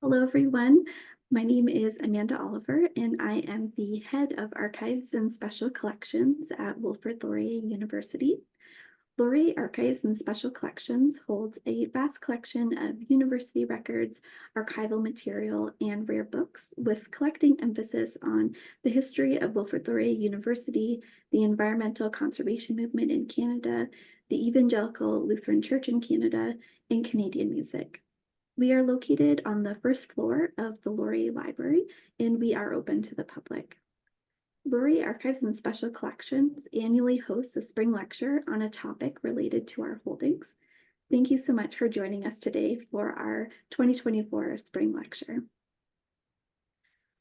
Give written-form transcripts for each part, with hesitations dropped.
Hello, everyone. My name is Amanda Oliver, and I am the head of Archives and Special Collections at Wilfrid Laurier University. Laurier Archives and Special Collections holds a vast collection of university records, archival material, and rare books, with collecting emphasis on the history of Wilfrid Laurier University, the environmental conservation movement in Canada, the Evangelical Lutheran Church in Canada, and Canadian music. We are located on the first floor of the Laurier Library, and we are open to the public. Laurier Archives and Special Collections annually hosts a spring lecture on a topic related to our holdings. Thank you so much for joining us today for our 2024 spring lecture.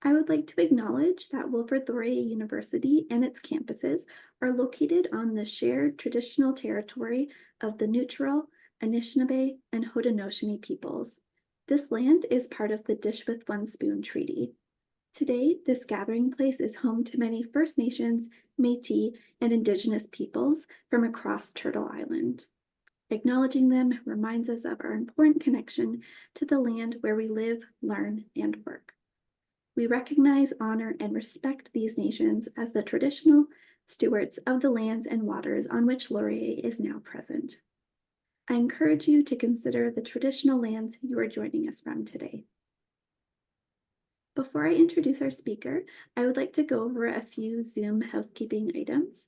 I would like to acknowledge that Wilfrid Laurier University and its campuses are located on the shared traditional territory of the Neutral, Anishinaabe, and Haudenosaunee peoples. This land is part of the Dish with One Spoon Treaty. Today, this gathering place is home to many First Nations, Métis, and Indigenous peoples from across Turtle Island. Acknowledging them reminds us of our important connection to the land where we live, learn, and work. We recognize, honor, and respect these nations as the traditional stewards of the lands and waters on which Laurier is now present. I encourage you to consider the traditional lands you are joining us from today. Before I introduce our speaker, I would like to go over a few Zoom housekeeping items.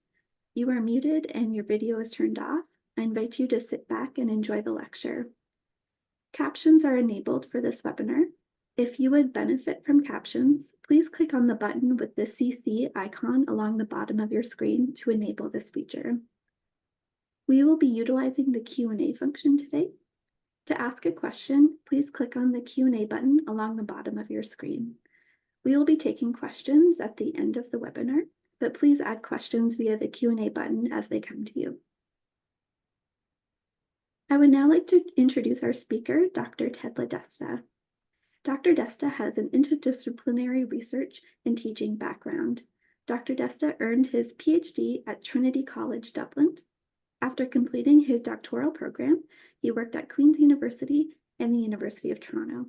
You are muted and your video is turned off. I invite you to sit back and enjoy the lecture. Captions are enabled for this webinar. If you would benefit from captions, please click on the button with the CC icon along the bottom of your screen to enable this feature. We will be utilizing the Q&A function today. To ask a question, please click on the Q&A button along the bottom of your screen. We will be taking questions at the end of the webinar, but please add questions via the Q&A button as they come to you. I would now like to introduce our speaker, Dr. Tedla Desta. Dr. Desta has an interdisciplinary research and teaching background. Dr. Desta earned his PhD at Trinity College, Dublin. After completing his doctoral program, he worked at Queen's University and the University of Toronto.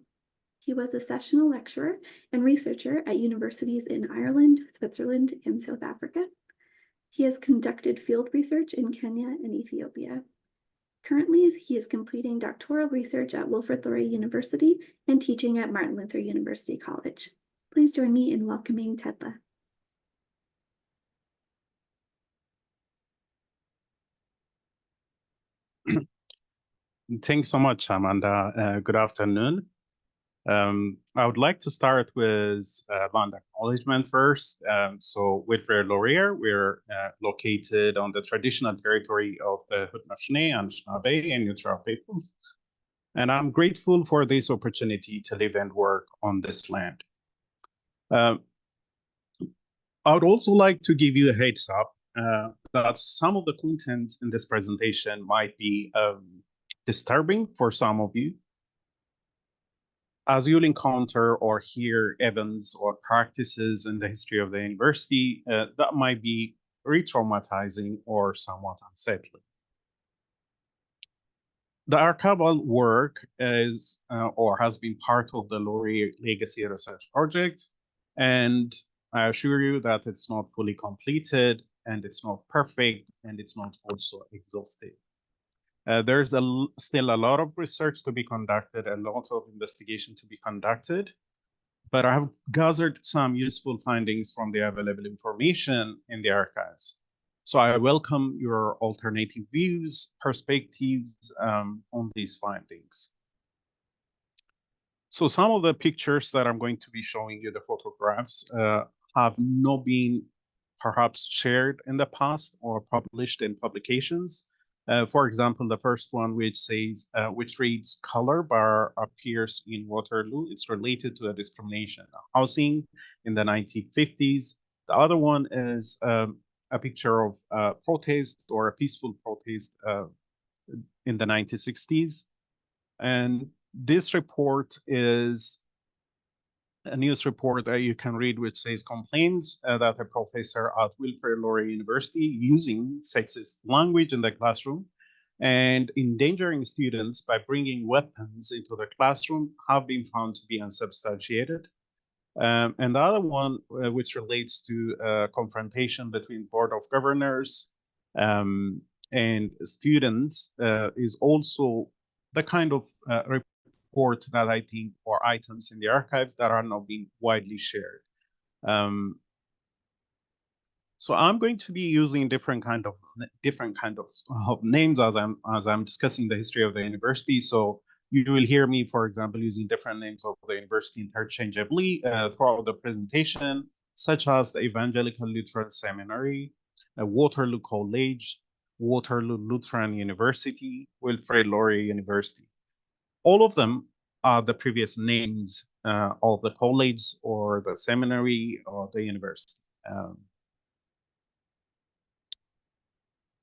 He was a sessional lecturer and researcher at universities in Ireland, Switzerland, and South Africa. He has conducted field research in Kenya and Ethiopia. Currently, he is completing doctoral research at Wilfrid Laurier University and teaching at Martin Luther University College. Please join me in welcoming Tedla. Thanks so much, Amanda. Good afternoon. I would like to start with land acknowledgement first. So Wilfrid Laurier, we're located on the traditional territory of the Haudenosaunee, Anishinaabe, and Neutral peoples. And I'm grateful for this opportunity to live and work on this land. I would also like to give you a heads up that some of the content in this presentation might be disturbing for some of you, as you'll encounter or hear events or practices in the history of the university that might be re-traumatizing or somewhat unsettling. The archival work is or has been part of the Laurier Legacy Research Project, and I assure you that it's not fully completed, and it's not perfect, and it's not also exhaustive. There's still a lot of research to be conducted, a lot of investigation to be conducted, but I have gathered some useful findings from the available information in the archives. So I welcome your alternative views, perspectives on these findings. So some of the pictures that I'm going to be showing you, the photographs, have not been perhaps shared in the past or published in publications. For example, the first one, which reads "Color bar appears in Waterloo." It's related to a discrimination housing in the 1950s. The other one is a picture of a protest or a peaceful protest in the 1960s. And this report is a news report that you can read, which says complaints that a professor at Wilfrid Laurier University using sexist language in the classroom and endangering students by bringing weapons into the classroom have been found to be unsubstantiated. And the other one, which relates to confrontation between Board of Governors and students, is also the kind of report that I think, or items in the archives that are not being widely shared. So I'm going to be using different kind of names as I'm discussing the history of the university. So you will hear me, for example, using different names of the university interchangeably throughout the presentation, such as the Evangelical Lutheran Seminary, Waterloo College, Waterloo Lutheran University, Wilfrid Laurier University. All of them are the previous names of the college or the seminary or the university.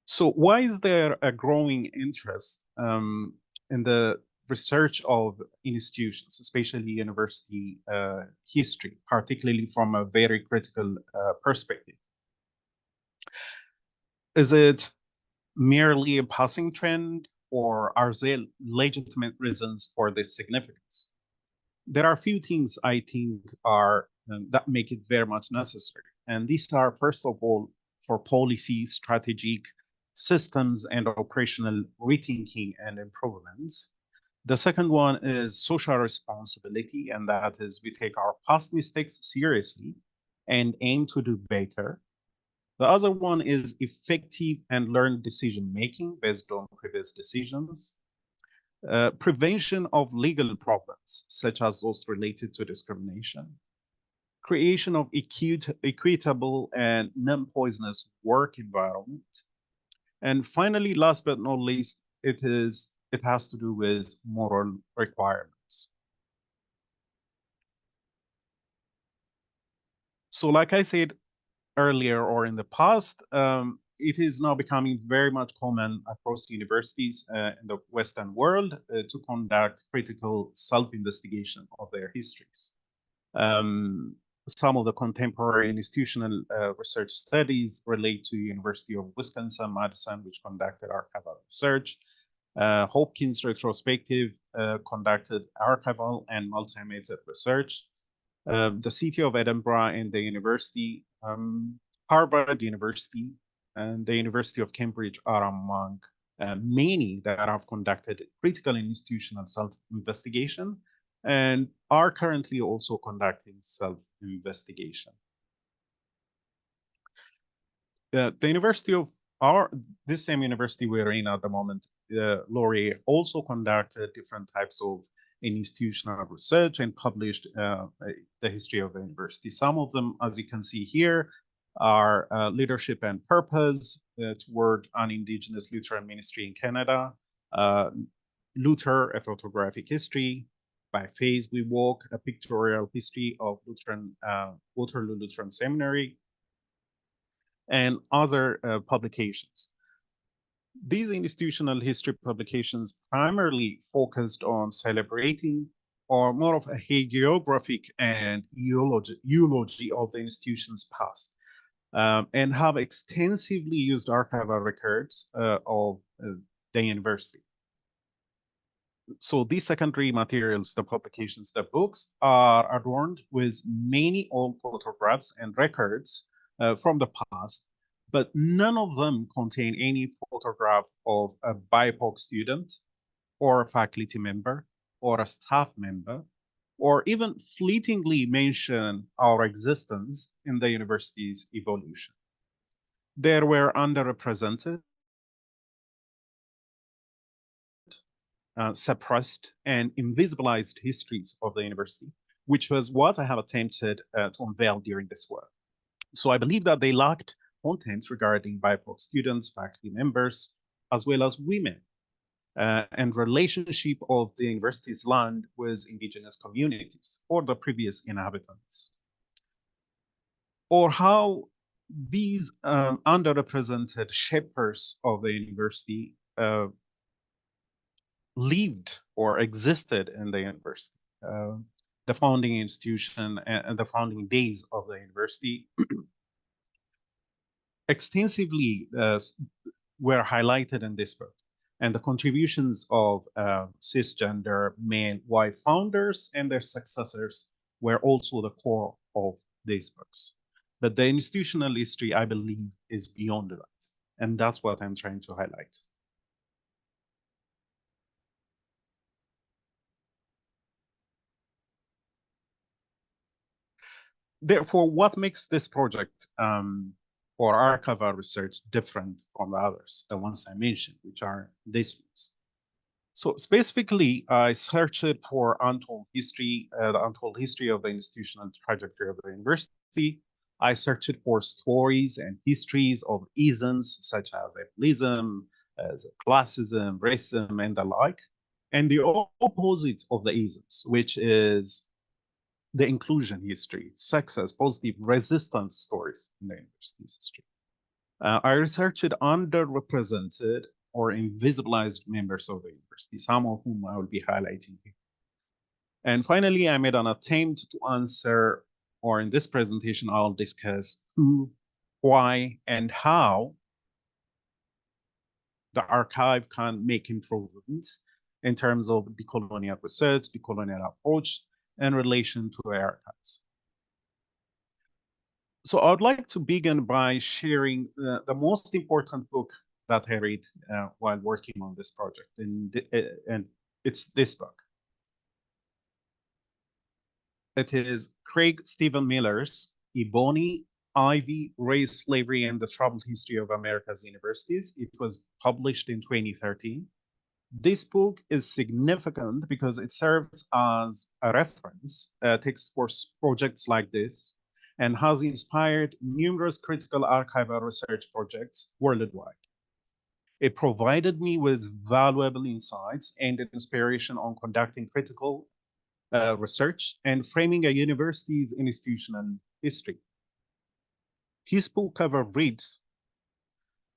So why is there a growing interest in the research of institutions, especially university history, particularly from a very critical perspective? Is it merely a passing trend, or are there legitimate reasons for this significance? There are a few things I think are that make it very much necessary. And these are, first of all, for policy, strategic, systems, and operational rethinking and improvements. The second one is social responsibility, and that is we take our past mistakes seriously and aim to do better. The other one is effective and learned decision-making based on previous decisions. Prevention of legal problems, such as those related to discrimination. Creation of equitable and non-poisonous work environment. And finally, last but not least, it has to do with moral requirements. So like I said earlier or in the past, it is now becoming very much common across universities in the Western world to conduct critical self-investigation of their histories. Some of the contemporary institutional research studies relate to University of Wisconsin-Madison, which conducted archival research. Hopkins Retrospective conducted archival and multimedia research. The City of Edinburgh and the university, Harvard University, and the University of Cambridge are among many that have conducted critical institutional self-investigation and are currently also conducting self-investigation. The university of this same university we're in at the moment, Laurier also conducted different types of institutional research and published the history of the university. Some of them, as you can see here, are leadership and purpose toward an Indigenous Lutheran ministry in Canada, Luther, a photographic history, By Phase We Walk, a pictorial history of Waterloo Lutheran Seminary, and other publications. These institutional history publications primarily focused on celebrating or more of a hagiographic and eulogy of the institution's past, and have extensively used archival records of the university. So these secondary materials, the publications, the books, are adorned with many old photographs and records from the past, but none of them contain any photograph of a BIPOC student or a faculty member or a staff member, or even fleetingly mention our existence in the university's evolution. They were underrepresented, suppressed, and invisibilized histories of the university, which was what I have attempted to unveil during this work. So I believe that they lacked content regarding BIPOC students, faculty members, as well as women, and relationship of the university's land with indigenous communities or the previous inhabitants, or how these underrepresented shapers of the university lived or existed in the university. The founding institution and the founding days of the university extensively were highlighted in this book. and the contributions of cisgender male white founders and their successors were also the core of these books. But the institutional history, I believe, is beyond that. And that's what I'm trying to highlight. Therefore, what makes this project or archival research different from the others, the ones I mentioned, which are these ones? So specifically, I searched for untold history, the untold history of the institutional trajectory of the university. I searched for stories and histories of isms such as ableism, as classism, racism, and the like, and the opposite of the isms, which is the inclusion history, success, positive resistance stories in the university's history. I researched underrepresented or invisibilized members of the university, some of whom I will be highlighting here. And finally, I made an attempt to answer, or in this presentation, I'll discuss who, why, and how the archive can make improvements in terms of decolonial research, decolonial approach, in relation to archives. So I'd like to begin by sharing the most important book that I read while working on this project, and it's this book. It is Craig Stephen Miller's Ebony, Ivy, Race, Slavery, and the Troubled History of America's Universities. It was published in 2013. This book is significant because it serves as a reference text for projects like this and has inspired numerous critical archival research projects worldwide. It provided me with valuable insights and inspiration on conducting critical research and framing a university's institutional history. His book cover reads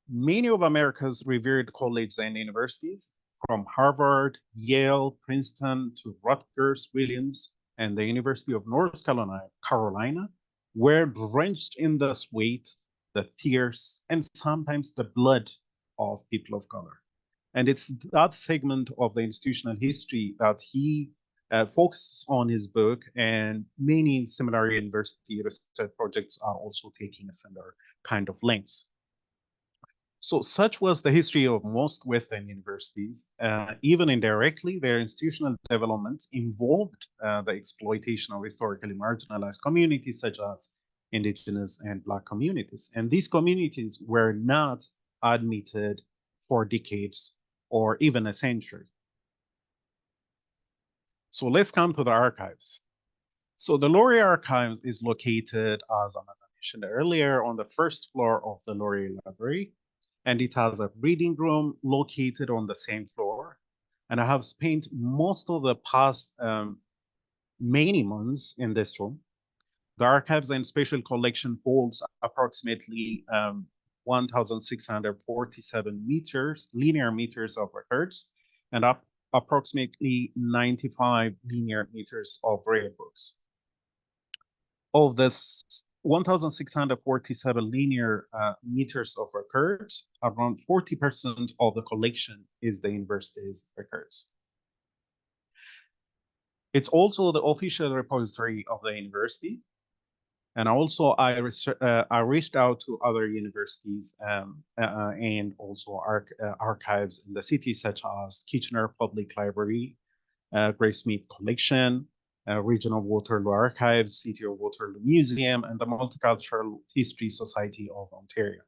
many of America's revered colleges and universities, from Harvard, Yale, Princeton, to Rutgers, Williams, and the University of North Carolina, were drenched in the sweat, the tears, and sometimes the blood of people of color. And it's that segment of the institutional history that he focuses on his book, and many similar university research projects are also taking a similar kind of lens. So such was the history of most Western universities. Even indirectly, their institutional development involved the exploitation of historically marginalized communities such as indigenous and Black communities. And these communities were not admitted for decades or even a century. So let's come to the archives. So the Laurier Archives is located, as I mentioned earlier, on the first floor of the Laurier Library. And it has a reading room located on the same floor. And I have spent most of the past many months in this room. The archives and special collection holds approximately 1,647 linear meters of records, and approximately 95 linear meters of rare books. Of this 1,647 linear meters of records, around 40% of the collection is the university's records. It's also the official repository of the university. And also I reached out to other universities and also archives in the city, such as Kitchener Public Library, Graysmith Collection, Regional Waterloo Archives, City of Waterloo Museum, and the Multicultural History Society of Ontario.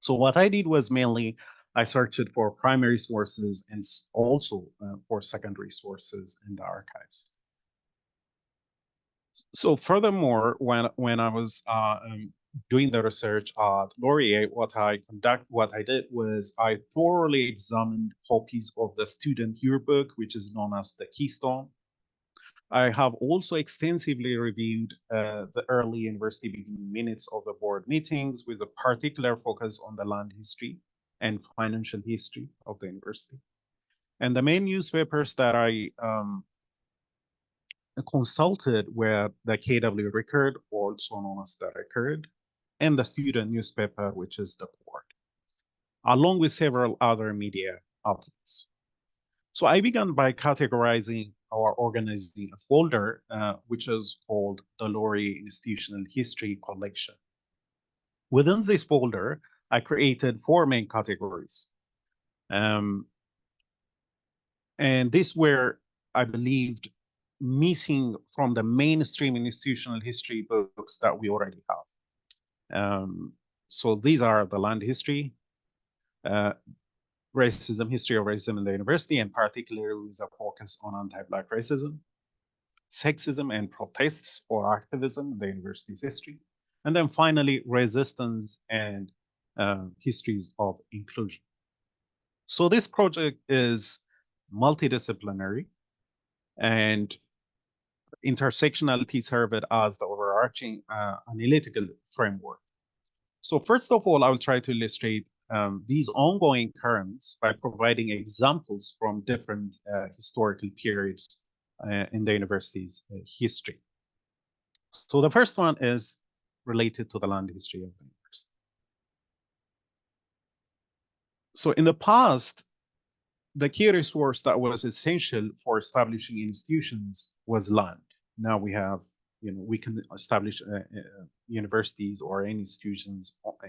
So what I did was mainly I searched for primary sources and also for secondary sources in the archives. So furthermore, when I was doing the research at Laurier, what I did was I thoroughly examined copies of the student yearbook, which is known as the Keystone. I have also extensively reviewed the early university beginning minutes of the board meetings with a particular focus on the land history and financial history of the university. And the main newspapers that I consulted were the KW Record, also known as the Record, and the student newspaper, which is the Port, along with several other media outlets. So I began by categorizing or organizing a folder, which is called the Laurier Institutional History Collection. Within this folder, I created 4 main categories. And these were, I believed, missing from the mainstream institutional history books that we already have. So these are the land history, racism, history of racism in the university, and particularly with a focus on anti-Black racism, sexism and protests for activism in the university's history, and then finally, resistance and histories of inclusion. So this project is multidisciplinary, and intersectionality served as the overarching analytical framework. So first of all, I will try to illustrate these ongoing currents by providing examples from different historical periods in the university's history. So the first one is related to the land history of the university. So in the past, the key resource that was essential for establishing institutions was land. Now we have, we can establish universities or any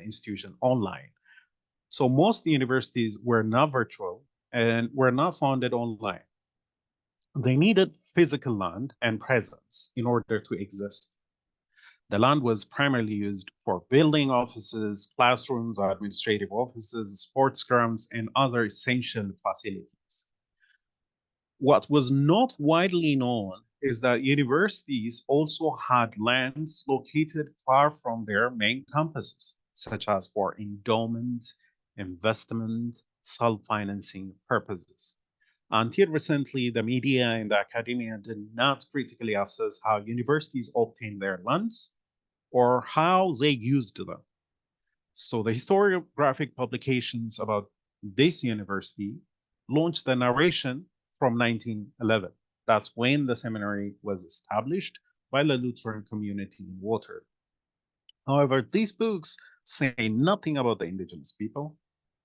institution online. So most universities were not virtual and were not founded online. They needed physical land and presence in order to exist. The land was primarily used for building offices, classrooms, administrative offices, sports grounds, and other essential facilities. What was not widely known is that universities also had lands located far from their main campuses, such as for endowment, investment, self-financing purposes. Until recently, the media and the academia did not critically assess how universities obtained their lands or how they used them. So the historiographic publications about this university launched the narration from 1911. That's when the seminary was established by the Lutheran community in Waterloo. However, these books say nothing about the indigenous people,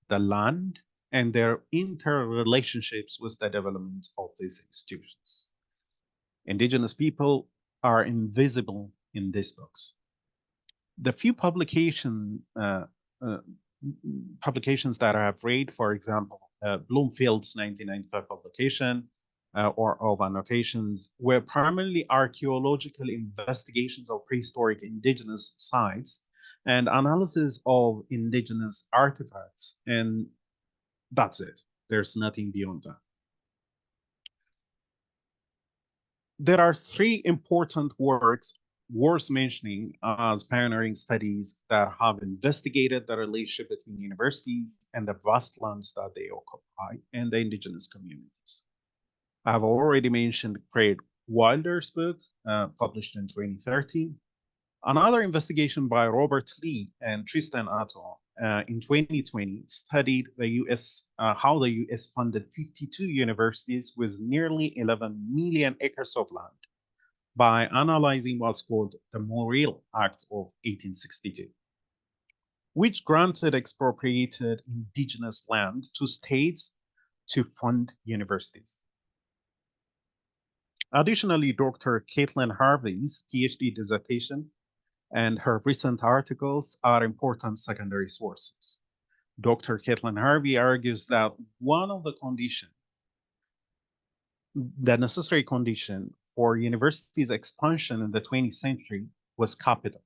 the land, and their interrelationships with the development of these institutions. Indigenous people are invisible in these books. The few publications that I have read, for example, Bloomfield's 1995 publication or of annotations, were primarily archaeological investigations of prehistoric indigenous sites and analysis of indigenous artifacts, and that's it. There's nothing beyond that. There are 3 important works worth mentioning as pioneering studies that have investigated the relationship between universities and the vast lands that they occupy and the indigenous communities. I've already mentioned Craig Wilder's book, published in 2013. Another investigation by Robert Lee and Tristan Atto in 2020 studied the U.S. How the U.S. funded 52 universities with nearly 11 million acres of land by analyzing what's called the Morrill Act of 1862, which granted expropriated indigenous land to states to fund universities. Additionally, Dr. Caitlin Harvey's PhD dissertation and her recent articles are important secondary sources. Dr. Caitlin Harvey argues that one of the necessary condition for universities' expansion in the 20th century was capital,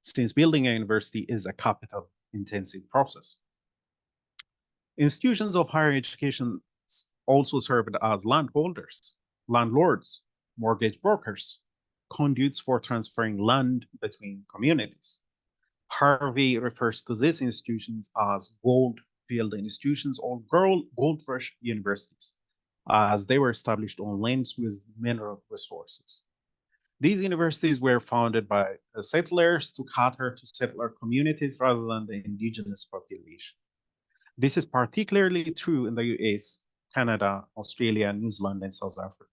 since building a university is a capital-intensive process. Institutions of higher education also served as landholders, landlords, mortgage brokers, conduits for transferring land between communities. Harvey refers to these institutions as gold field institutions or gold rush universities, as they were established on lands with mineral resources. These universities were founded by settlers to cater to settler communities rather than the indigenous population. This is particularly true in the US, Canada, Australia, New Zealand, and South Africa.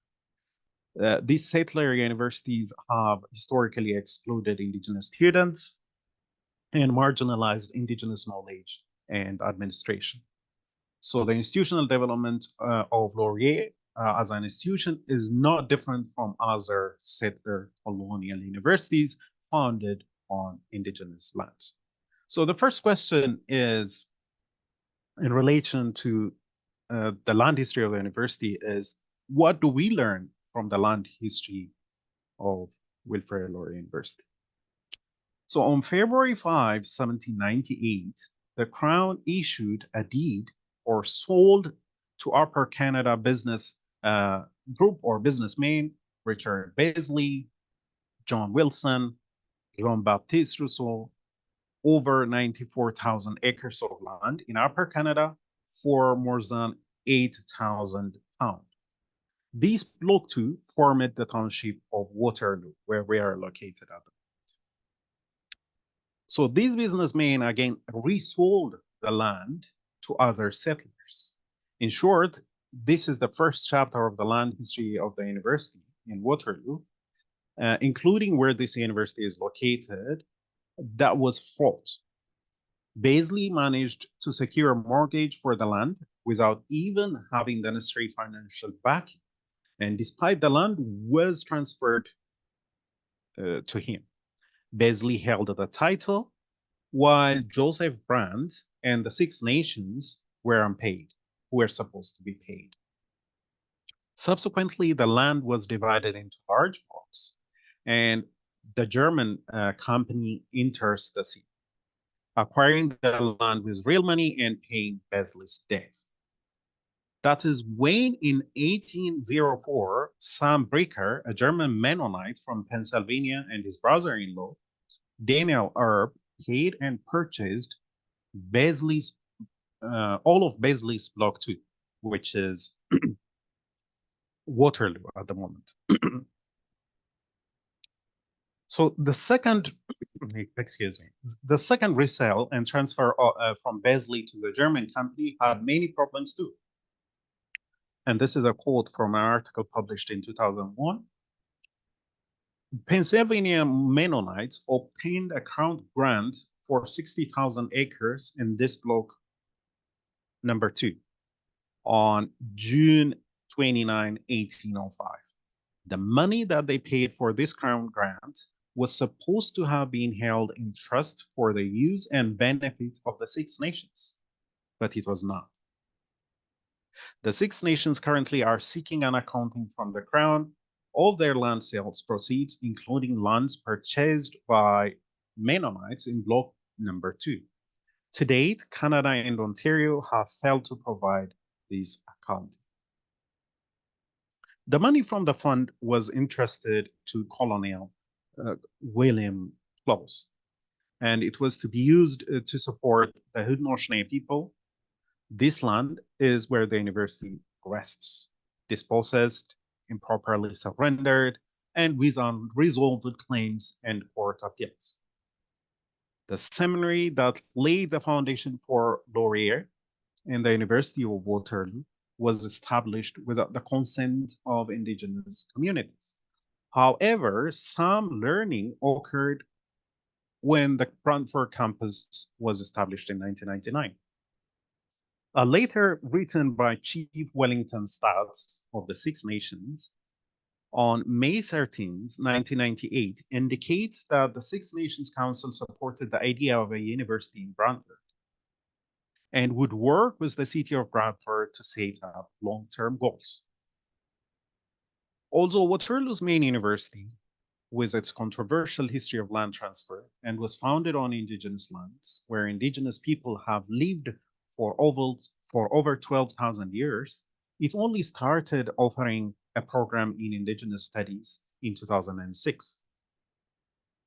These settler universities have historically excluded indigenous students and marginalized indigenous knowledge and administration. So the institutional development of Laurier as an institution is not different from other settler colonial universities founded on indigenous lands. So the first question is in relation to the land history of the university is, what do we learn from the land history of Wilfrid Laurier University? So on February 5, 1798, the Crown issued a deed or sold to Upper Canada business group or businessmen, Richard Beasley, John Wilson, Jean-Baptiste Rousseau, over 94,000 acres of land in Upper Canada for more than 8,000 pounds. These Block 2 formed the township of Waterloo, where we are located at the moment. So these businessmen again resold the land to other settlers. In short, this is the first chapter of the land history of the university in Waterloo, including where this university is located, that was fought. Beasley managed to secure a mortgage for the land without even having the necessary financial backing. And despite the land was transferred to him, Beasley held the title, while Joseph Brand and the Six Nations were unpaid, who were supposed to be paid. Subsequently, the land was divided into large blocks, and the German company enters the scene, acquiring the land with real money and paying Beasley's debt. That is when, in 1804, Sam Bricker, a German Mennonite from Pennsylvania, and his brother-in-law, Daniel Erb, paid and purchased Beasley's, all of Beasley's Block 2, which is Waterloo at the moment. So the second, excuse me, the second resale and transfer from Beasley to the German company had many problems too. And this is a quote from an article published in 2001. Pennsylvania Mennonites obtained a crown grant for 60,000 acres in this block number 2 on June 29, 1805. The money that they paid for this crown grant was supposed to have been held in trust for the use and benefit of the Six Nations, but it was not. The Six Nations currently are seeking an accounting from the Crown of their land sales proceeds, including lands purchased by Mennonites in Block number 2. To date, Canada and Ontario have failed to provide this accounting. The money from the fund was entrusted to Colonel William Close, and it was to be used to support the Haudenosaunee people. This land is where the university rests, dispossessed, improperly surrendered, and with unresolved claims and court appeals. The seminary that laid the foundation for Laurier and the University of Waterloo was established without the consent of indigenous communities. However, some learning occurred when the Brantford campus was established in 1999. A letter written by Chief Wellington Stats of the Six Nations on May 13, 1998, indicates that the Six Nations Council supported the idea of a university in Brantford and would work with the city of Brantford to set up long-term goals. Although Waterloo's main university, with its controversial history of land transfer, and was founded on indigenous lands, where indigenous people have lived for over 12,000 years, it only started offering a program in indigenous studies in 2006.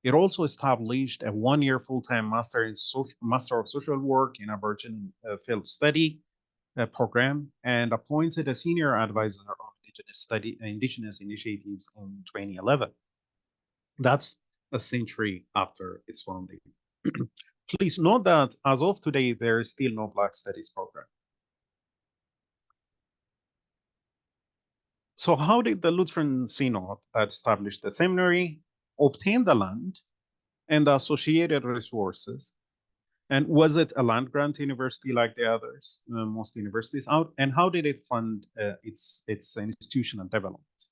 It also established a one-year full-time Master of Social Work in Aboriginal Field Study program, and appointed a senior advisor on indigenous initiatives in 2011. That's a century after its founding. Please note that as of today, there is still no Black Studies program. So how did the Lutheran Synod that established the seminary obtain the land and the associated resources And was it a land grant university like the others, most universities out? And how did it fund its institutional development?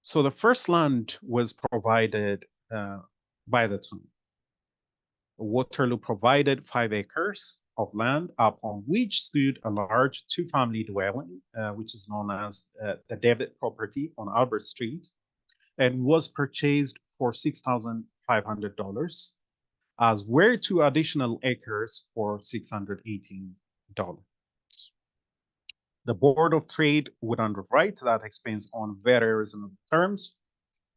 So the first land was provided by the town. Waterloo provided 5 acres of land upon which stood a large two-family dwelling, which is known as the David property on Albert Street, and was purchased for $6,500, as were 2 additional acres for $618. The Board of Trade would underwrite that expense on very reasonable terms,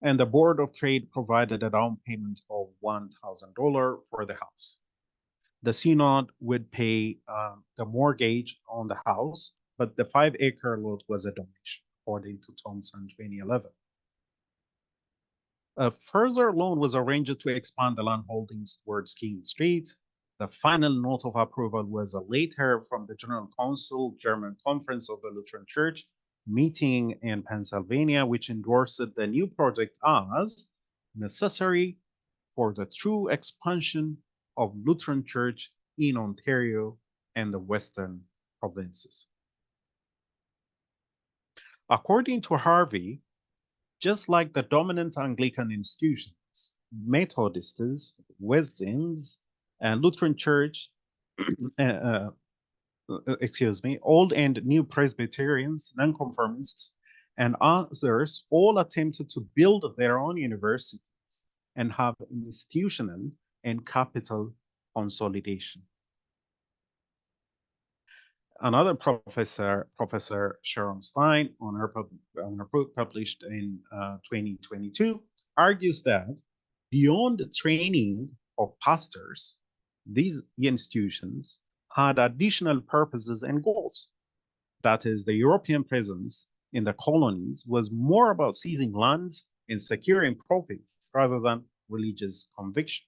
and the Board of Trade provided a down payment of $1,000 for the house. The Synod would pay the mortgage on the house, but the 5-acre lot was a donation, according to Thompson 2011. A further loan was arranged to expand the land holdings towards King Street. The final note of approval was a letter from the General Council, German Conference of the Lutheran Church, meeting in Pennsylvania, which endorsed the new project as necessary for the true expansion of Lutheran Church in Ontario and the Western provinces. According to Harvey, just like the dominant Anglican institutions, Methodists, Wesleyans, and Lutheran Church, Old and New Presbyterians, Nonconformists, and others all attempted to build their own universities and have institutional and capital consolidation. Another professor, Professor Sharon Stein, on her book published in 2022, argues that beyond the training of pastors, these institutions had additional purposes and goals. That is, the European presence in the colonies was more about seizing lands and securing profits rather than religious conviction.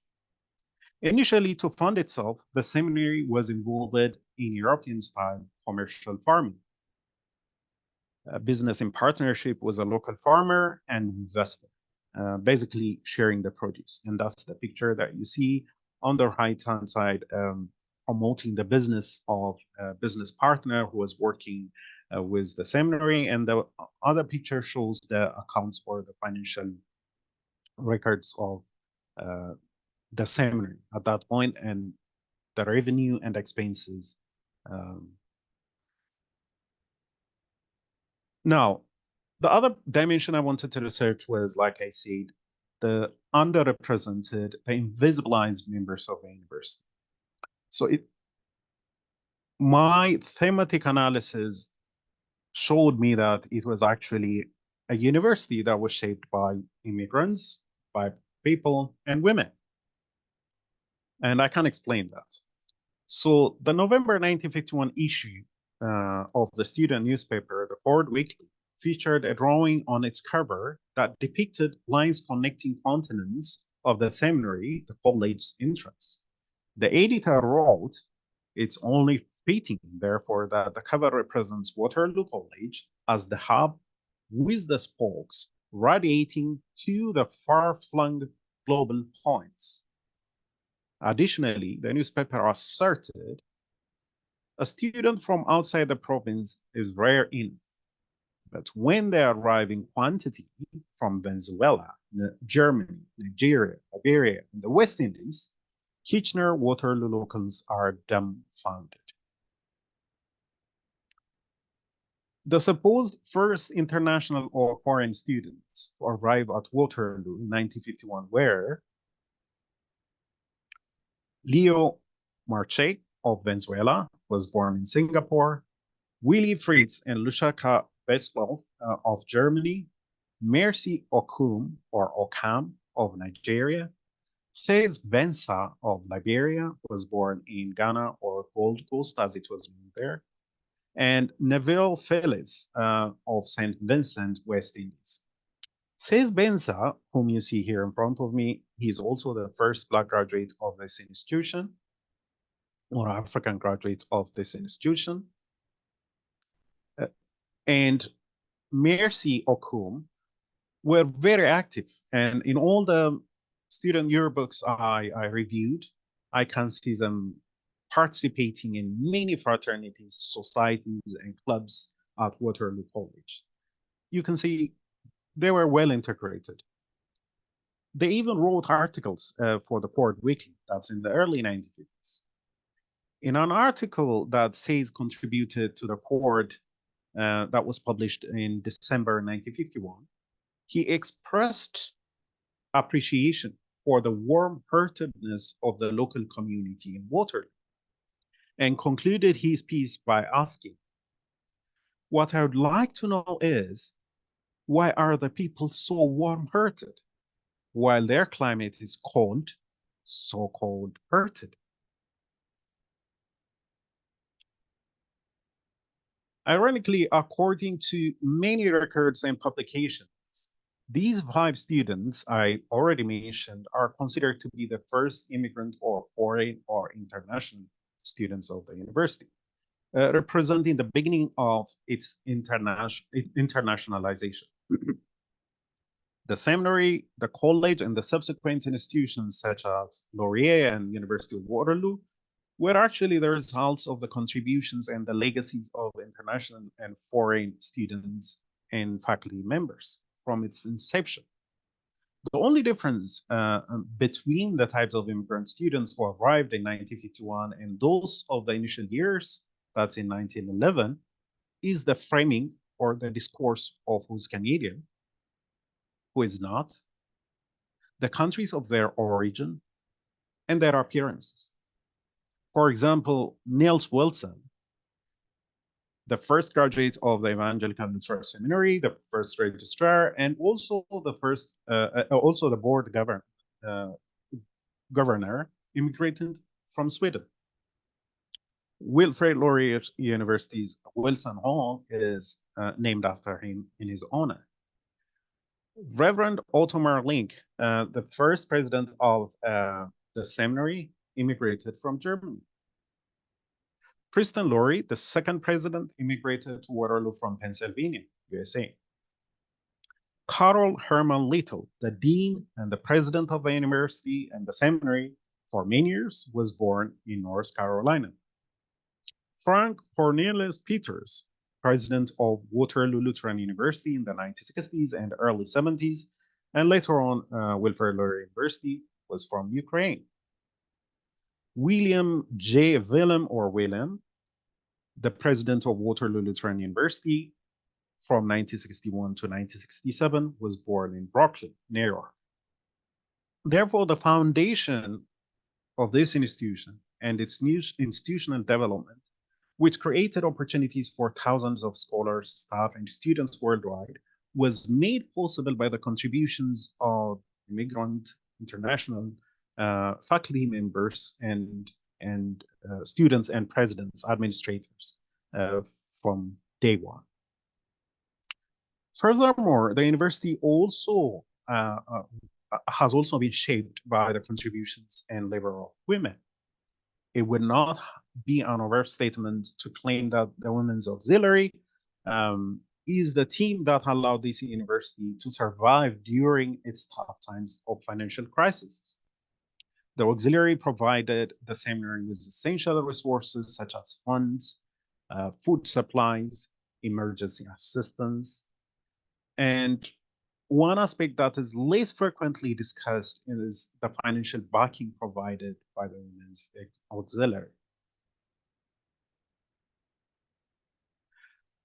Initially, to fund itself, the seminary was involved in European-style commercial farming. A business in partnership with a local farmer and investor, basically sharing the produce. And that's the picture that you see on the right-hand side, promoting the business of a business partner who was working with the seminary. And the other picture shows the accounts for the financial records of the seminary at that point, and the revenue and expenses. Now, the other dimension I wanted to research was, like I said, the underrepresented, the invisibilized members of the university. So my thematic analysis showed me that it was actually a university that was shaped by immigrants, by people and women. And I can explain that. So the November 1951 issue of the student newspaper, the Ford Weekly, featured a drawing on its cover that depicted lines connecting continents of the seminary, the college's entrance. The editor wrote, "It's only fitting, therefore, that the cover represents Waterloo College as the hub with the spokes radiating to the far-flung global points." Additionally, the newspaper asserted a student from outside the province is rare enough, but when they arrive in quantity from Venezuela, Germany, Nigeria, Liberia, and the West Indies, Kitchener-Waterloo locals are dumbfounded. The supposed first international or foreign students to arrive at Waterloo in 1951 were Leo Marche of Venezuela, was born in Singapore, Willy Fritz and Lushaka Betzloff of Germany, Mercy Okum or Okam of Nigeria, Faith Bensa of Liberia, was born in Ghana or Gold Coast as it was named there, and Neville Phillips of St. Vincent, West Indies. Faith Bensa, whom you see here in front of me, he's also the first Black graduate of this institution, or African graduate of this institution. And Mercy Okum were very active, and in all the student yearbooks I reviewed, I can see them participating in many fraternities, societies, and clubs at Waterloo College. You can see they were well integrated. They even wrote articles for the Port Weekly, that's in the early 1950s. In an article that says contributed to the Port that was published in December 1951, he expressed appreciation for the warm-heartedness of the local community in Waterloo and concluded his piece by asking, "What I would like to know is, why are the people so warm-hearted while their climate is cold, so cold-hearted?" Ironically, according to many records and publications, these 5 students I already mentioned are considered to be the first immigrant or foreign or international students of the university, representing the beginning of its internationalization. The seminary, the college, and the subsequent institutions such as Laurier and University of Waterloo were actually the results of the contributions and the legacies of international and foreign students and faculty members from its inception. The only difference between the types of immigrant students who arrived in 1951 and those of the initial years, that's in 1911, is the framing or the discourse of who's Canadian, who is not, the countries of their origin, and their appearances. For example, Niels Wilson, the first graduate of the Evangelical Lutheran Seminary, the first registrar, and also the board governor, immigrated from Sweden. Wilfrid Laurier University's Wilson Hall is named after him in his honor. Reverend Ottomar Link, the first president of the seminary, immigrated from Germany. Kristen Laurie, the second president, immigrated to Waterloo from Pennsylvania, USA. Carol Herman Little, the dean and the president of the university and the seminary for many years, was born in North Carolina. Frank Cornelius Peters, president of Waterloo Lutheran University in the 1960s and early 70s, and later on Wilfrid Laurier University, was from Ukraine. William J. Willem, the president of Waterloo Lutheran University from 1961 to 1967, was born in Brooklyn, New York. Therefore, the foundation of this institution and its new institutional development, which created opportunities for thousands of scholars, staff, and students worldwide, was made possible by the contributions of immigrant international faculty members and students and presidents, administrators from day one. Furthermore, the university also has also been shaped by the contributions and labor of women. It would not be an overstatement to claim that the Women's Auxiliary is the team that allowed this university to survive during its tough times of financial crisis. The auxiliary provided the seminary with essential resources such as funds, food supplies, emergency assistance, and one aspect that is less frequently discussed is the financial backing provided by the Women's Auxiliary.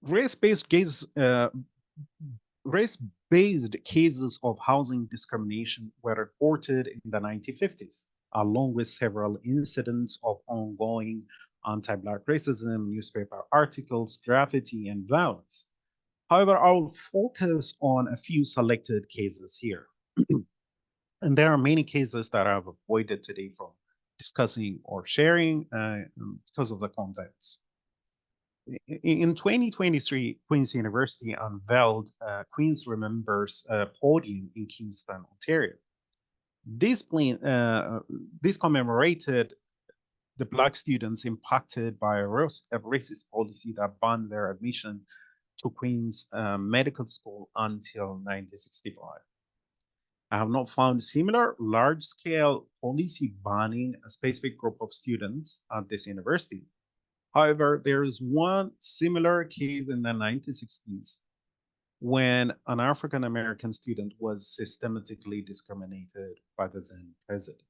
Race-based cases of housing discrimination were reported in the 1950s, along with several incidents of ongoing anti-Black racism, newspaper articles, graffiti, and violence. However, I'll focus on a few selected cases here. And there are many cases that I've avoided today from discussing or sharing because of the contents. In 2023, Queen's University unveiled Queen's Remembers podium in Kingston, Ontario. This commemorated the Black students impacted by a racist policy that banned their admission to Queen's Medical School until 1965. I have not found similar large-scale policy banning a specific group of students at this university. However, there is one similar case in the 1960s when an African American student was systematically discriminated by the then president.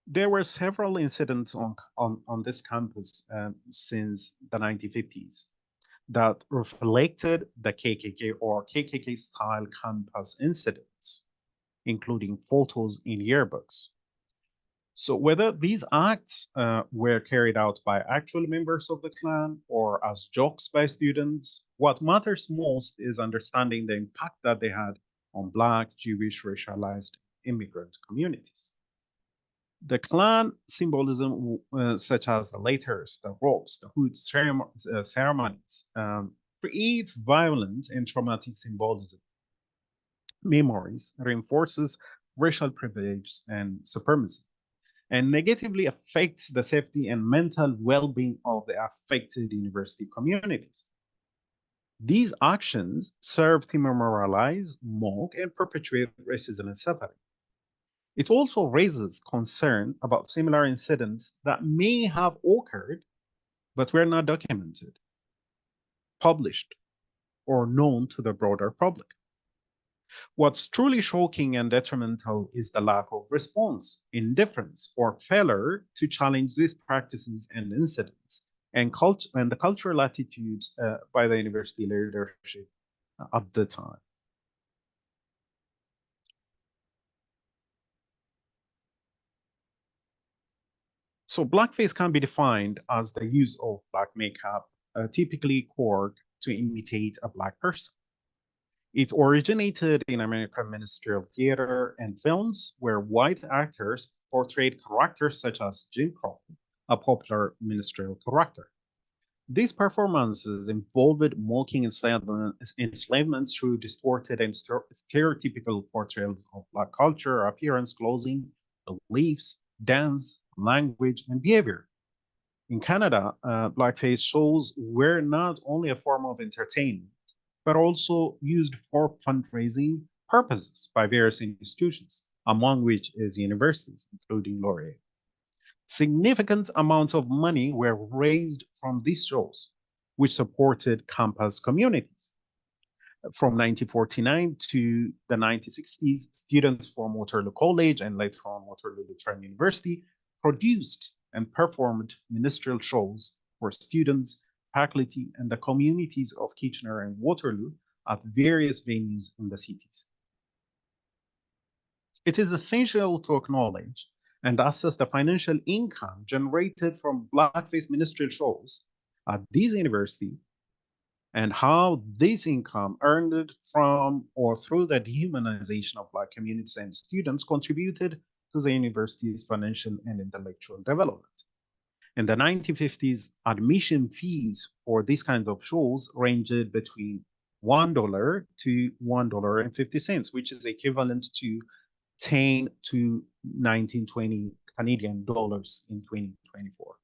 There were several incidents on this campus since the 1950s that reflected the KKK or KKK style campus incidents, including photos in yearbooks. So, whether these acts were carried out by actual members of the Klan or as jokes by students, what matters most is understanding the impact that they had on Black, Jewish, racialized immigrant communities. The Klan symbolism, such as the letters, the ropes, the hood ceremonies, create violent and traumatic symbolism. Memories reinforces racial privilege and supremacy, and negatively affects the safety and mental well-being of the affected university communities. These actions serve to memorialize, mock, and perpetuate racism and suffering. It also raises concern about similar incidents that may have occurred but were not documented, published, or known to the broader public. What's truly shocking and detrimental is the lack of response, indifference, or failure to challenge these practices and incidents, and the cultural attitudes by the university leadership at the time. So blackface can be defined as the use of black makeup, typically cork, to imitate a black person. It originated in American minstrel theater and films where white actors portrayed characters such as Jim Crow, a popular minstrel character. These performances involved mocking enslavement through distorted and stereotypical portrayals of Black culture, appearance, clothing, beliefs, dance, language, and behavior. In Canada, blackface shows were not only a form of entertainment, but also used for fundraising purposes by various institutions, among which is universities, including Laurier. Significant amounts of money were raised from these shows, which supported campus communities. From 1949 to the 1960s, students from Waterloo College and later from Waterloo Lutheran University produced and performed minstrel shows for students, faculty, and the communities of Kitchener and Waterloo at various venues in the cities. It is essential to acknowledge and assess the financial income generated from blackface minstrel shows at these universities and how this income earned from or through the dehumanization of Black communities and students contributed to the university's financial and intellectual development. In the 1950s, admission fees for these kinds of shows ranged between $1 to $1.50, which is equivalent to 10 to 1920 Canadian dollars in 2024.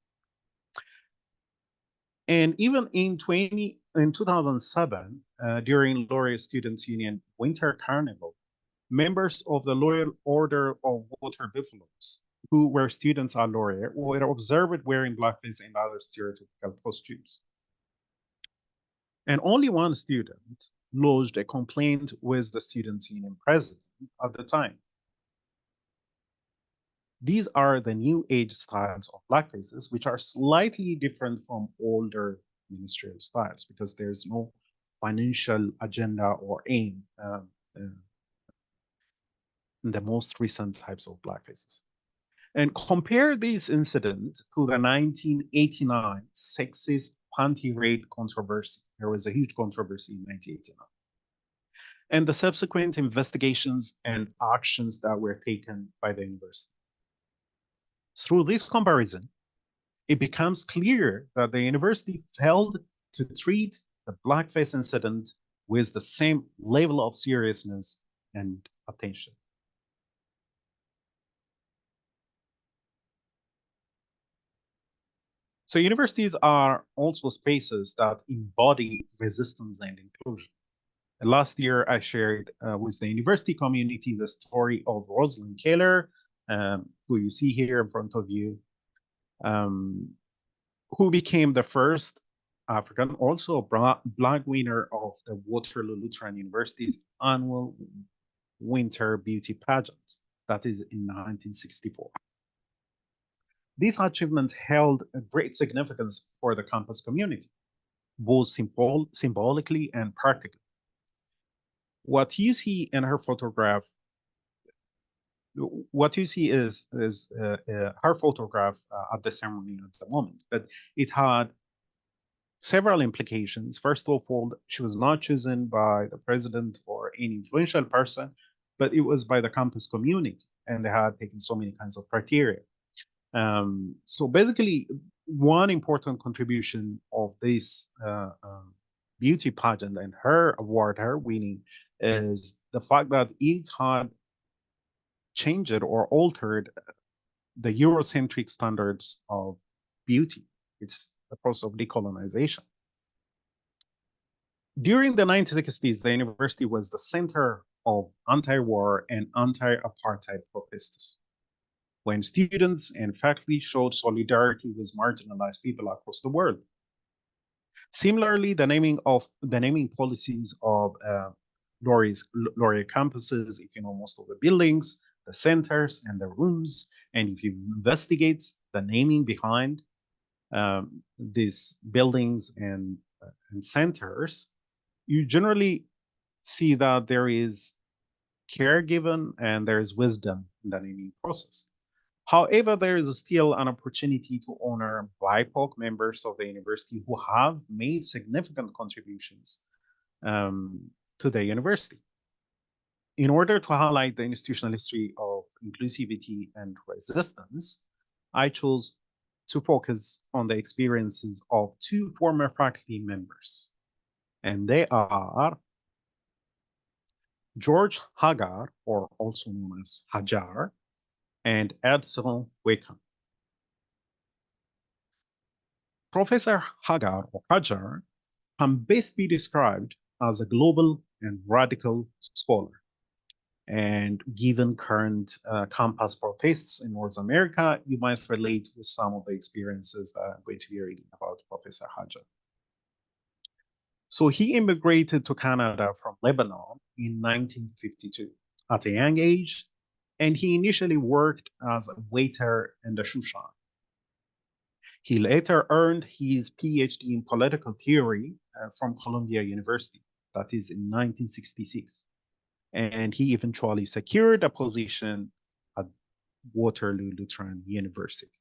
And even in 2007, during Laurier Students' Union Winter Carnival, members of the Loyal Order of Water Buffaloes, who were students at Laurier, were observed wearing blackface and other stereotypical costumes. And only one student lodged a complaint with the Students' Union president at the time. These are the new age styles of blackfaces, which are slightly different from older ministerial styles because there's no financial agenda or aim in the most recent types of blackfaces. And compare this incident to the 1989 sexist panty raid controversy. There was a huge controversy in 1989. And the subsequent investigations and actions that were taken by the university. Through this comparison, it becomes clear that the university failed to treat the blackface incident with the same level of seriousness and attention. So universities are also spaces that embody resistance and inclusion. Last year, I shared with the university community the story of Rosalind Kaler, who you see here in front of you, who became the first African, also Black winner of the Waterloo Lutheran University's annual Winter Beauty Pageant, that is in 1964. These achievements held a great significance for the campus community, both symbolically and practically. What you see in her photograph, what you see is her photograph at the ceremony at the moment, but it had several implications. First of all, she was not chosen by the president or any influential person, but it was by the campus community, and they had taken so many kinds of criteria. So basically, one important contribution of this beauty pageant and her award, her winning, is the fact that it had changed or altered the Eurocentric standards of beauty. It's a process of decolonization. During the 1960s, the university was the center of anti-war and anti-apartheid protests, when students and faculty showed solidarity with marginalized people across the world. Similarly, the naming policies of Laurier campuses, if you know most of the buildings, the centers and the rooms, and if you investigate the naming behind these buildings and centers, you generally see that there is care given and there is wisdom in the naming process. However, there is still an opportunity to honor BIPOC members of the university who have made significant contributions to the university. In order to highlight the institutional history of inclusivity and resistance, I chose to focus on the experiences of two former faculty members, and they are George Hagar, or also known as Hajar, and Edsel Wickham. Professor Hagar, or Hajar, can best be described as a global and radical scholar. And given current campus protests in North America, you might relate with some of the experiences that I'm going to be reading about Professor Hajar. So he immigrated to Canada from Lebanon in 1952 at a young age, and he initially worked as a waiter in the shoe shop. He later earned his PhD in political theory from Columbia University, that is in 1966. And he eventually secured a position at Waterloo Lutheran University.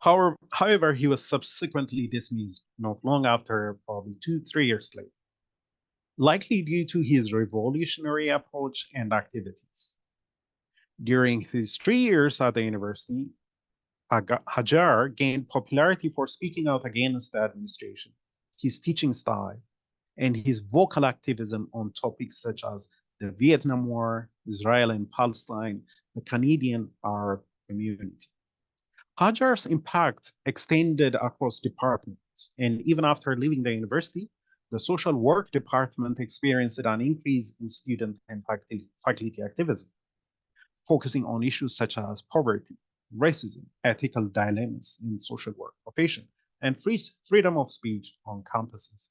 However, he was subsequently dismissed not long after, probably 2-3 years later, likely due to his revolutionary approach and activities. During his 3 years at the university, Hajar gained popularity for speaking out against the administration, his teaching style, and his vocal activism on topics such as the Vietnam War, Israel and Palestine, the Canadian Arab community. Hajar's impact extended across departments, and even after leaving the university, the social work department experienced an increase in student and faculty activism, focusing on issues such as poverty, racism, ethical dilemmas in social work profession, and freedom of speech on campuses.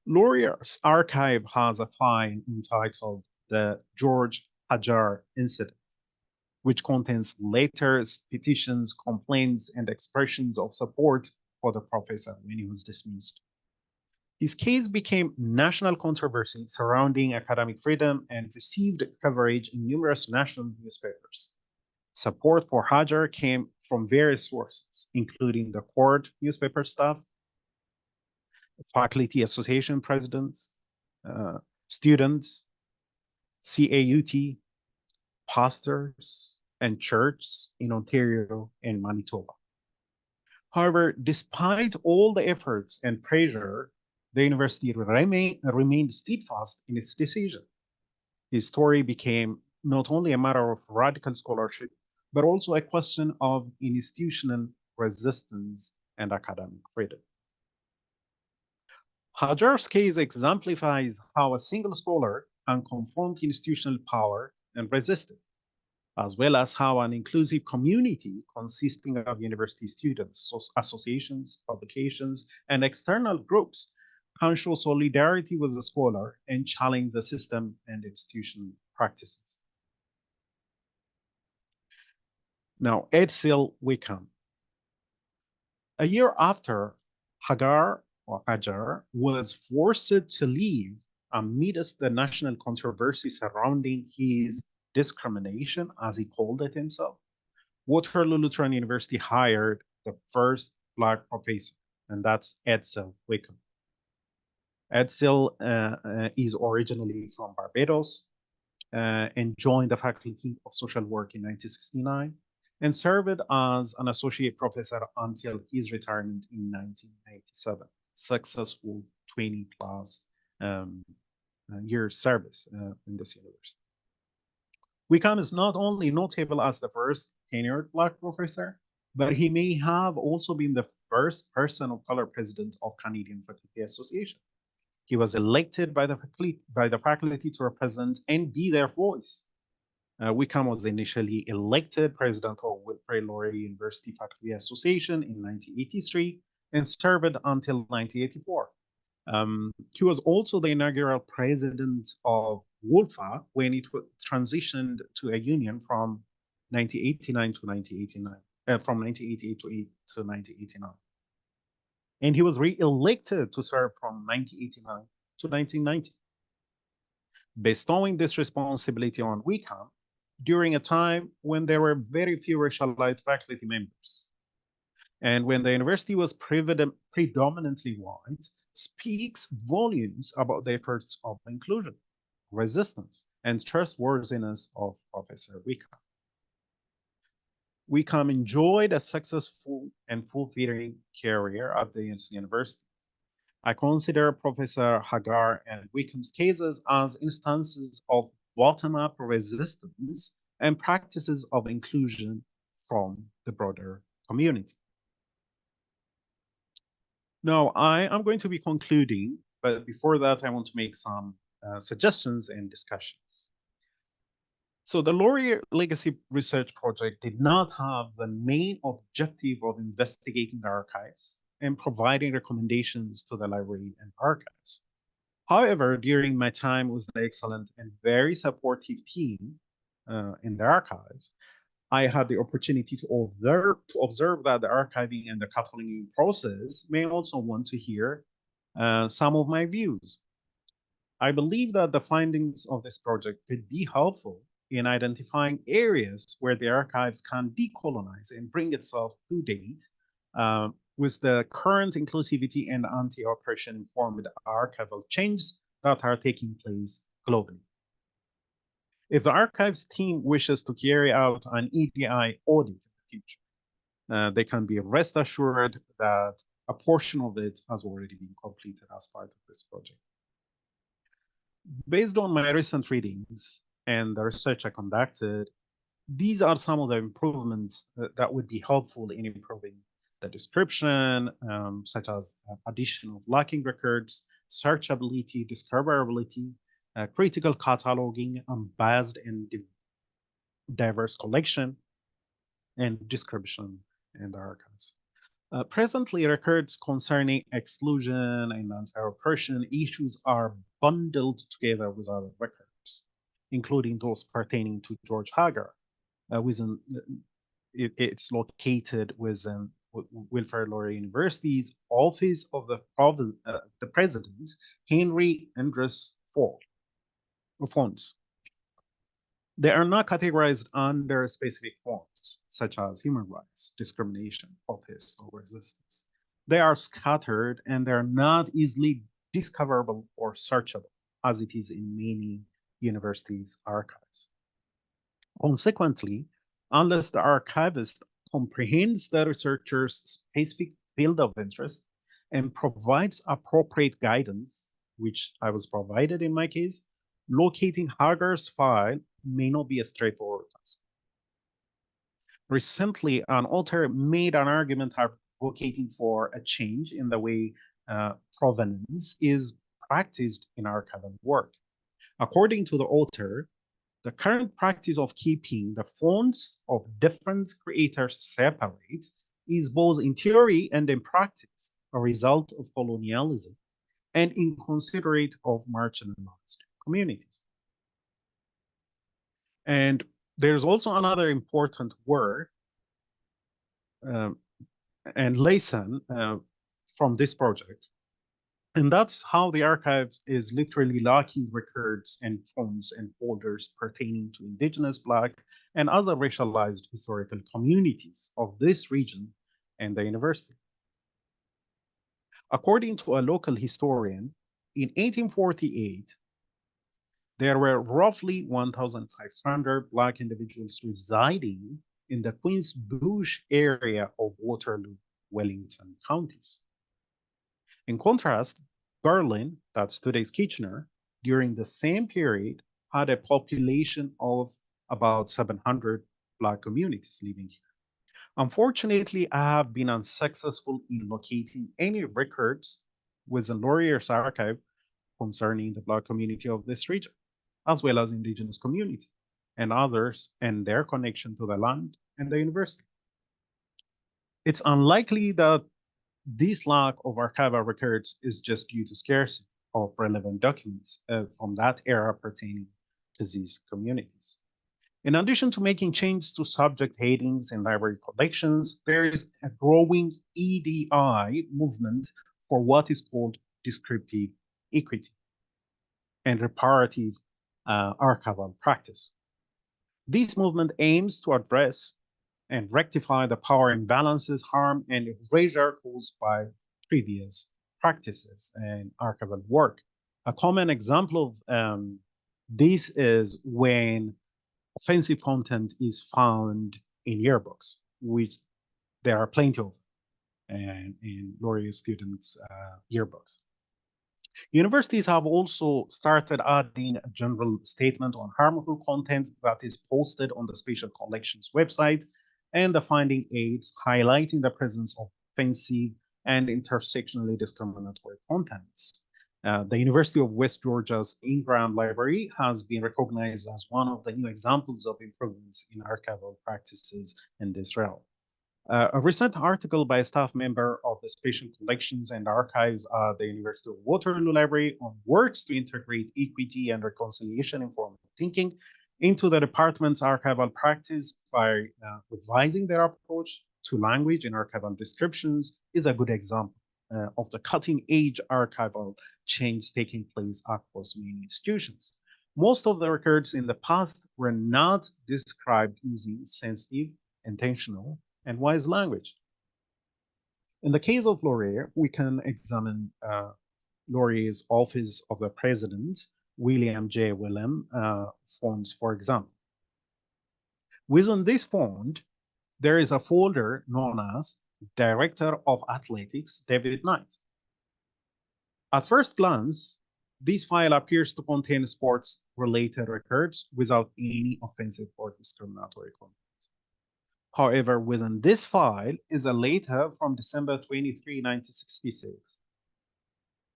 Laurier's archive has a file entitled The George Hajar Incident, which contains letters, petitions, complaints, and expressions of support for the professor when he was dismissed. His case became national controversy surrounding academic freedom and received coverage in numerous national newspapers. Support for Hajar came from various sources, including the court newspaper staff, faculty association presidents, students, CAUT, pastors, and churches in Ontario and Manitoba. However, despite all the efforts and pressure, the university remained steadfast in its decision. His story became not only a matter of radical scholarship, but also a question of institutional resistance and academic freedom. Hajar's case exemplifies how a single scholar can confront institutional power and resist it, as well as how an inclusive community consisting of university students, associations, publications, and external groups can show solidarity with the scholar and challenge the system and institutional practices. Now, Edsel Wickham. A year after Hajar was forced to leave amidst the national controversy surrounding his discrimination, as he called it himself, Waterloo Lutheran University hired the first Black professor, and that's Edsel Wickham. Edsel is originally from Barbados and joined the Faculty of Social Work in 1969 and served as an associate professor until his retirement in 1997. Successful 20 plus years service in this university. Wickham is not only notable as the first tenured Black professor, but he may have also been the first person of color president of Canadian Faculty Association. He was elected by the faculty to represent and be their voice. Wickham was initially elected president of Wilfrid Laurier University Faculty Association in 1983 and served until 1984. He was also the inaugural president of WOLFA when it transitioned to a union from 1989 to 1989, from 1988 to 1989. And he was re-elected to serve from 1989 to 1990. Bestowing this responsibility on Wickham during a time when there were very few racialized faculty members, and when the university was predominantly white, speaks volumes about the efforts of inclusion, resistance, and trustworthiness of Professor Wickham. Wickham enjoyed a successful and fulfilling career at the university. I consider Professor Hajar and Wickham's cases as instances of bottom-up resistance and practices of inclusion from the broader community. Now, I am going to be concluding, but before that, I want to make some suggestions and discussions. So the Laurier Legacy Research Project did not have the main objective of investigating the archives and providing recommendations to the library and archives. However, during my time with the excellent and very supportive team in the archives, I had the opportunity to observe that the archiving and the cataloging process may also want to hear some of my views. I believe that the findings of this project could be helpful in identifying areas where the archives can decolonize and bring itself to date with the current inclusivity and anti-oppression informed archival changes that are taking place globally. If the archives team wishes to carry out an EDI audit in the future, they can be rest assured that a portion of it has already been completed as part of this project. Based on my recent readings and the research I conducted, these are some of the improvements that would be helpful in improving the description, such as addition of lacking records, searchability, discoverability, critical cataloging, unbiased and diverse collection, and description in the archives. Presently, records concerning exclusion and anti-oppression issues are bundled together with other records, including those pertaining to George Hajar. It's located within Wilfrid Laurier University's Office of the President, Henry Andrus fonts. They are not categorized under specific fonts, such as human rights, discrimination, protest, or resistance. They are scattered and they're not easily discoverable or searchable, as it is in many universities' archives. Consequently, unless the archivist comprehends the researcher's specific field of interest and provides appropriate guidance, which I was provided in my case, locating Hajar's file may not be a straightforward task. Recently, an author made an argument advocating for a change in the way provenance is practiced in archival work. According to the author, the current practice of keeping the fonts of different creators separate is both in theory and in practice a result of colonialism and inconsiderate of marginalized communities. And there's also another important word and lesson from this project. And that's how the archives is literally locking records and fonts and folders pertaining to Indigenous, Black, and other racialized historical communities of this region and the university. According to a local historian, in 1848, there were roughly 1,500 Black individuals residing in the Queens Bush area of Waterloo, Wellington counties. In contrast, Berlin, that's today's Kitchener, during the same period had a population of about 700 Black communities living here. Unfortunately, I have been unsuccessful in locating any records within Laurier's archive concerning the Black community of this region, as well as Indigenous community and others and their connection to the land and the university. It's unlikely that this lack of archival records is just due to scarcity of relevant documents from that era pertaining to these communities. In addition to making changes to subject headings and library collections, there is a growing EDI movement for what is called descriptive equity and reparative archival practice. This movement aims to address and rectify the power imbalances, harm, and erasure caused by previous practices and archival work. A common example of this is when offensive content is found in yearbooks, which there are plenty of in Laurier students' yearbooks. Universities have also started adding a general statement on harmful content that is posted on the Spatial Collections website and the finding aids highlighting the presence of offensive and intersectionally discriminatory contents. The University of West Georgia's in-ground library has been recognized as one of the new examples of improvements in archival practices in this realm. A recent article by a staff member of the Spatial Collections and Archives at the University of Waterloo Library on works to integrate equity and reconciliation informed thinking into the department's archival practice by revising their approach to language and archival descriptions is a good example of the cutting-edge archival change taking place across many institutions. Most of the records in the past were not described using sensitive, intentional, and wise language. In the case of Laurier, we can examine Laurier's Office of the President, William J. Willem fonts, for example. Within this font, there is a folder known as Director of Athletics, David Knight. At first glance, this file appears to contain sports-related records without any offensive or discriminatory content. However, within this file is a letter from December 23, 1966.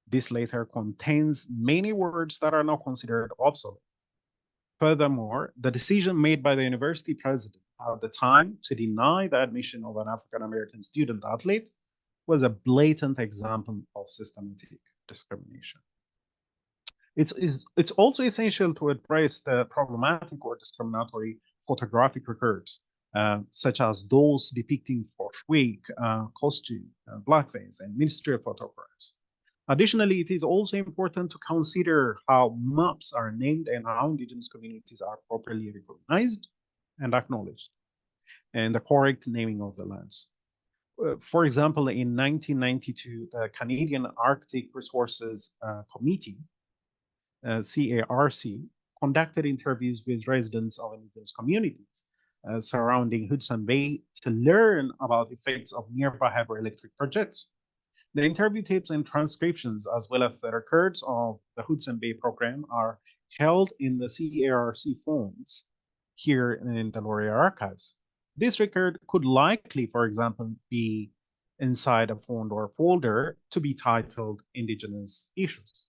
This letter contains many words that are now considered obsolete. Furthermore, the decision made by the university president at the time to deny the admission of an African-American student athlete was a blatant example of systematic discrimination. It's also essential to address the problematic or discriminatory photographic records, such as those depicting Wig, costume, blackface, and ministerial photographs. Additionally, it is also important to consider how maps are named and how Indigenous communities are properly recognized and acknowledged, and the correct naming of the lands. For example, in 1992, the Canadian Arctic Resources Committee, CARC, conducted interviews with residents of Indigenous communities surrounding Hudson Bay to learn about the effects of nearby hydroelectric projects. The interview tapes and transcriptions, as well as the records of the Hudson Bay program, are held in the CARC fonts here in the Laurier archives. This record could likely, for example, be inside a font or folder to be titled Indigenous Issues.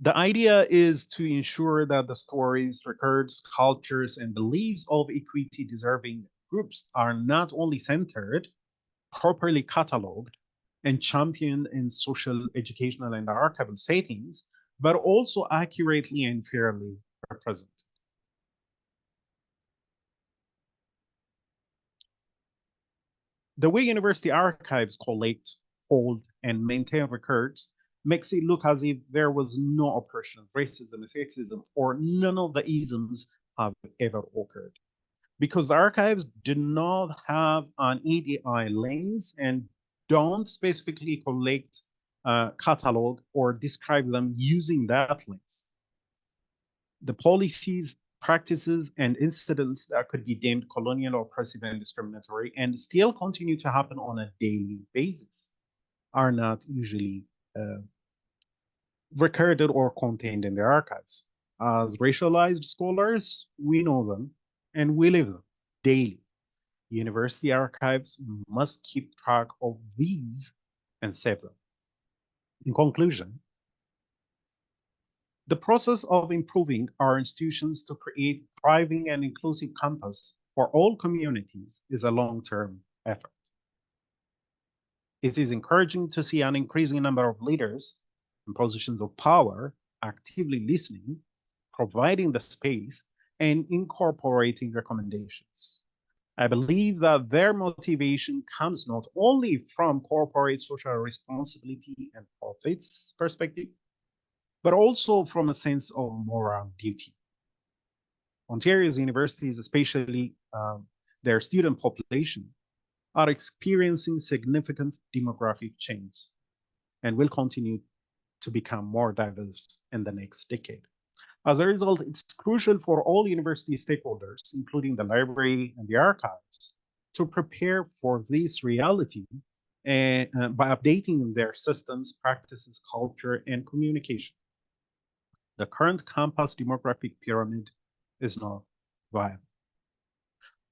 The idea is to ensure that the stories, records, cultures, and beliefs of equity deserving groups are not only centered, properly cataloged, and championed in social, educational, and archival settings, but also accurately and fairly represented. The way university archives collect, hold, and maintain records makes it look as if there was no oppression, racism, sexism, or none of the isms have ever occurred. Because the archives do not have an EDI lens and don't specifically collect, catalog, or describe them using that lens. The policies, practices, and incidents that could be deemed colonial, oppressive, and discriminatory and still continue to happen on a daily basis are not usually recorded or contained in the archives. As racialized scholars, we know them and we live them daily. University archives must keep track of these and save them. In conclusion, the process of improving our institutions to create thriving and inclusive campus for all communities is a long-term effort. It is encouraging to see an increasing number of leaders in positions of power actively listening, providing the space, and incorporating recommendations. I believe that their motivation comes not only from corporate social responsibility and profits perspective, but also from a sense of moral duty. Ontario's universities, especially their student population, are experiencing significant demographic change and will continue to become more diverse in the next decade. As a result, it's crucial for all university stakeholders, including the library and the archives, to prepare for this reality by updating their systems, practices, culture, and communication. The current campus demographic pyramid is not viable.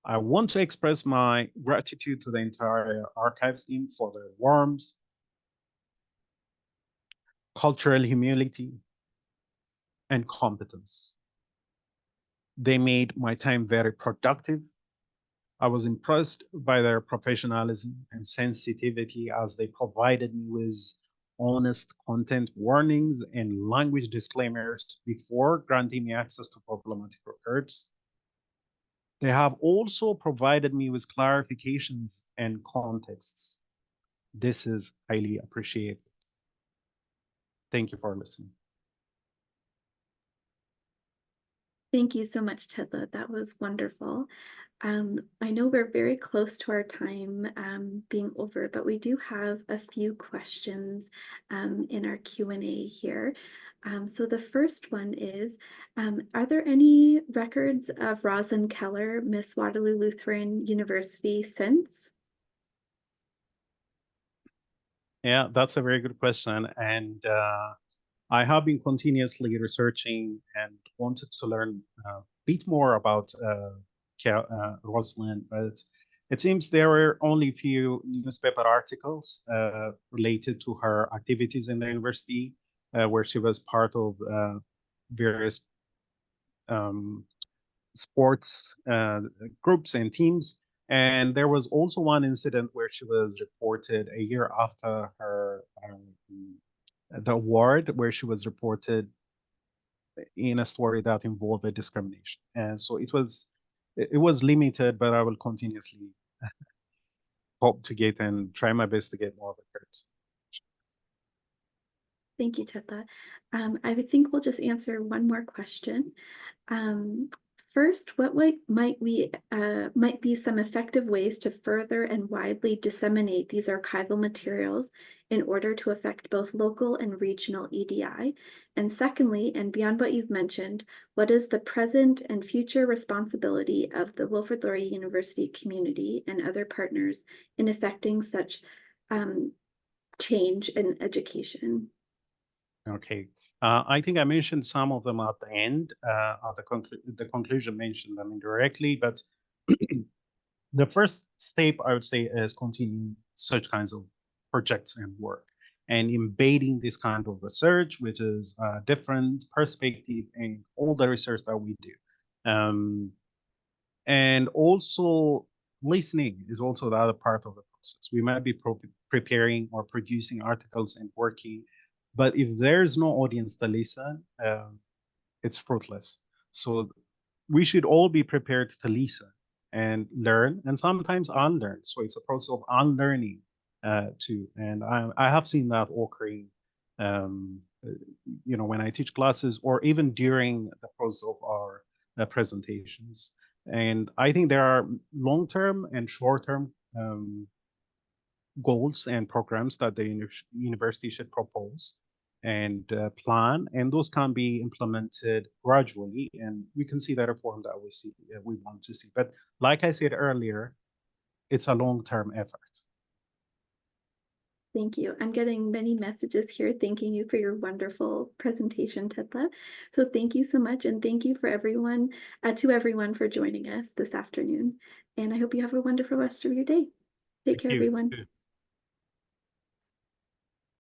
I want to express my gratitude to the entire archives team for their warmth, cultural humility, and competence. They made my time very productive. I was impressed by their professionalism and sensitivity as they provided me with honest content warnings and language disclaimers before granting me access to problematic records. They have also provided me with clarifications and contexts. This is highly appreciated. Thank you for listening. Thank you so much, Tedla. That was wonderful. I know we're very close to our time being over, but we do have a few questions in our Q&A here. So the first one is, are there any records of Roslyn Keller, Miss Waterloo Lutheran University since? Yeah, that's a very good question. And I have been continuously researching and wanted to learn a bit more about Rosalind, but it seems there were only a few newspaper articles related to her activities in the university, where she was part of various sports groups and teams. And there was also one incident where she was reported a year after her the award, where she was reported in a story that involved a discrimination. And so it was limited, but I will continuously hope to get and try my best to get more records. Thank you, Tedla. I would think we'll just answer one more question. First, what might be some effective ways to further and widely disseminate these archival materials in order to affect both local and regional EDI? And secondly, and beyond what you've mentioned, what is the present and future responsibility of the Wilfrid Laurier University community and other partners in affecting such change in education? Okay. I think I mentioned some of them at the end. The conclusion mentioned them indirectly, but The first step, I would say, is continuing such kinds of projects and work and embedding this kind of research, which is a different perspective in all the research that we do. And also listening is also the other part of the process. We might be preparing or producing articles and working, but if there's no audience to listen, it's fruitless. So we should all be prepared to listen and learn and sometimes unlearn. So it's a process of unlearning too. And I have seen that occurring, when I teach classes or even during the process of our presentations. And I think there are long-term and short-term goals and programs that the university should propose and plan, and those can be implemented gradually, and we can see the reform that we want to see. But like I said earlier, it's a long-term effort. Thank you. I'm getting many messages here thanking you for your wonderful presentation, Tedla. So thank you so much, and thank you for everyone, to everyone for joining us this afternoon. And I hope you have a wonderful rest of your day. Take Thank care, you. everyone.